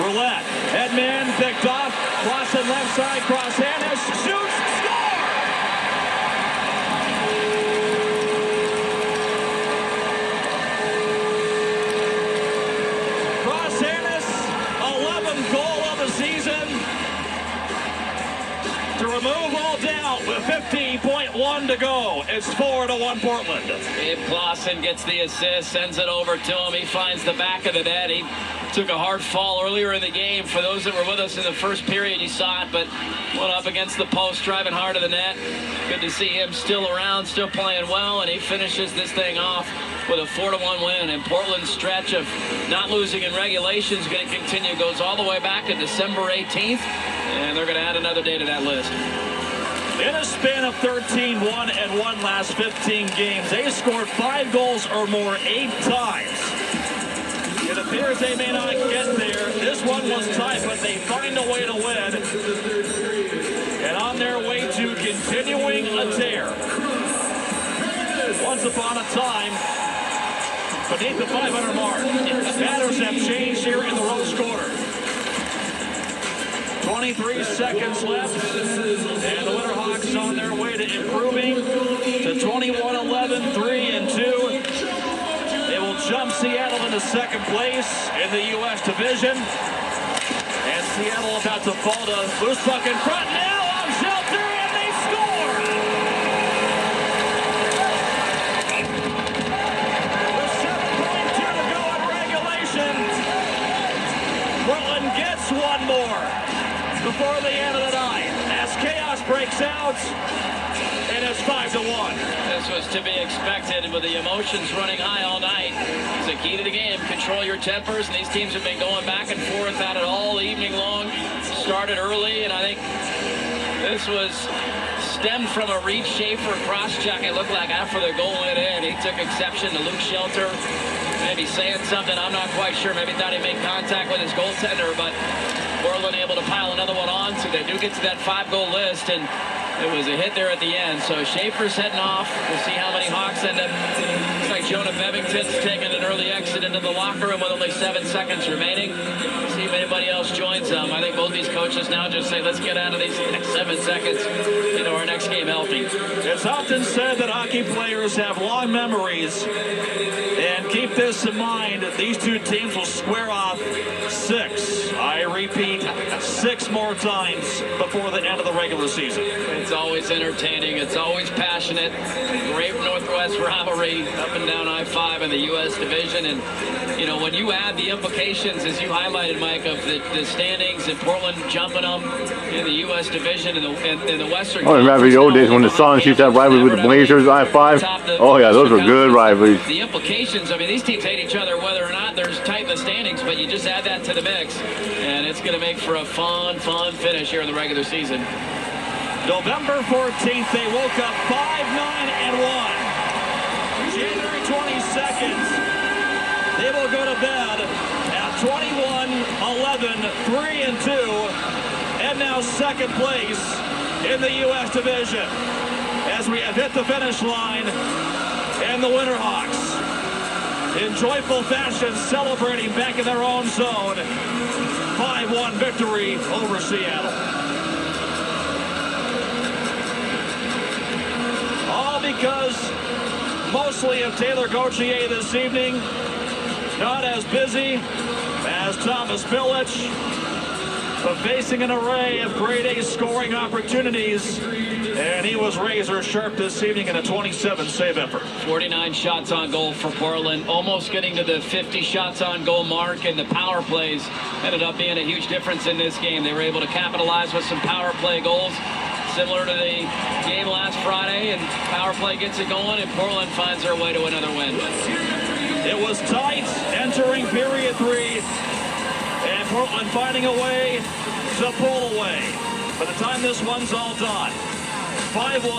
Roulette. Headman picked off. Crossing left side. Cross-handed. Shoots. Score! Cross-handed. 11th goal of the season. To remove all doubt with 50.1 to go. It's 4-1 Portland. Gabe Clausen gets the assist, sends it over to him. He finds the back of the net. He took a hard fall earlier in the game. For those that were with us in the first period, you saw it, but went up against the post, driving hard to the net. Good to see him still around, still playing well, and he finishes this thing off with a 4-1 win. And Portland's stretch of not losing in regulation is going to continue. Goes all the way back to December 18th, and they're going to add another day to that list. In a span of 13-1 and 1 last 15 games, they scored 5 goals or more 8 times. It appears they may not get there. This one was tight, but they find a way to win. And on their way to continuing a tear. Once upon a time, beneath the 500 mark, matters have changed here in the Rose Quarter. 23 seconds left, and the Winterhawks on their way to improving to 21-11, 3-2. They will jump Seattle into second place in the U.S. Division. And Seattle about to fall to loose puck in front now on Shelter, and they score! With 7.2 to go in regulation, Portland gets one more before the end of the night, as chaos breaks out, and it's 5-1. This was to be expected with the emotions running high all night. It's the key to the game. Control your tempers, and these teams have been going back and forth at it all evening long. Started early, and I think this was stemmed from a Reed Schaefer cross-check, it looked like, after the goal went in. He took exception to Luke Shelter. Maybe saying something, I'm not quite sure. Maybe thought he made contact with his goaltender, but Portland able to pile another one on, so they do get to that 5-goal list, and it was a hit there at the end. So Schaefer's heading off. We'll see how many Hawks end up. Looks like Jonah Bevington's taking an early exit into the locker room with only 7 seconds remaining. See if anybody else joins them. I think both these coaches now just say, let's get out of these next 7 seconds into our next game healthy. It's often said that hockey players have long memories, and keep this in mind, these two teams will square off 6. I repeat, 6 more times before the end of the regular season. It's always entertaining. It's always passionate. Great Northwest rivalry up and down I-5 in the U.S. Division. And, you know, when you add the implications, as you highlighted, Mike, of the standings and Portland jumping them in the U.S. Division and in the Western I remember the old days when the Suns used to have rivalry with the Blazers, I-5. Oh, yeah, those were good rivalries. The implications, I mean, these teams hate each other whether or not there's tight in the standings, but you just add that to the mix, and it's going to make for a fun finish here in the regular season. November 14th, they woke up 5-9-1. January 22nd, they will go to bed at 21-11, 3-2, and now second place in the U.S. Division. As we have hit the finish line, and the Winterhawks, in joyful fashion, celebrating back in their own zone, 5-1 victory over Seattle. Because mostly of Taylor Gauthier this evening, not as busy as Thomas Milic, but facing an array of grade A scoring opportunities, and he was razor sharp this evening in a 27 save effort. 49 shots on goal for Portland, almost getting to the 50 shots on goal mark, and the power plays ended up being a huge difference in this game. They were able to capitalize with some power play goals, similar to the game last Friday, and power play gets it going, and Portland finds their way to another win. It was tight entering period 3, and Portland finding a way to pull away. By the time this one's all done, 5-1.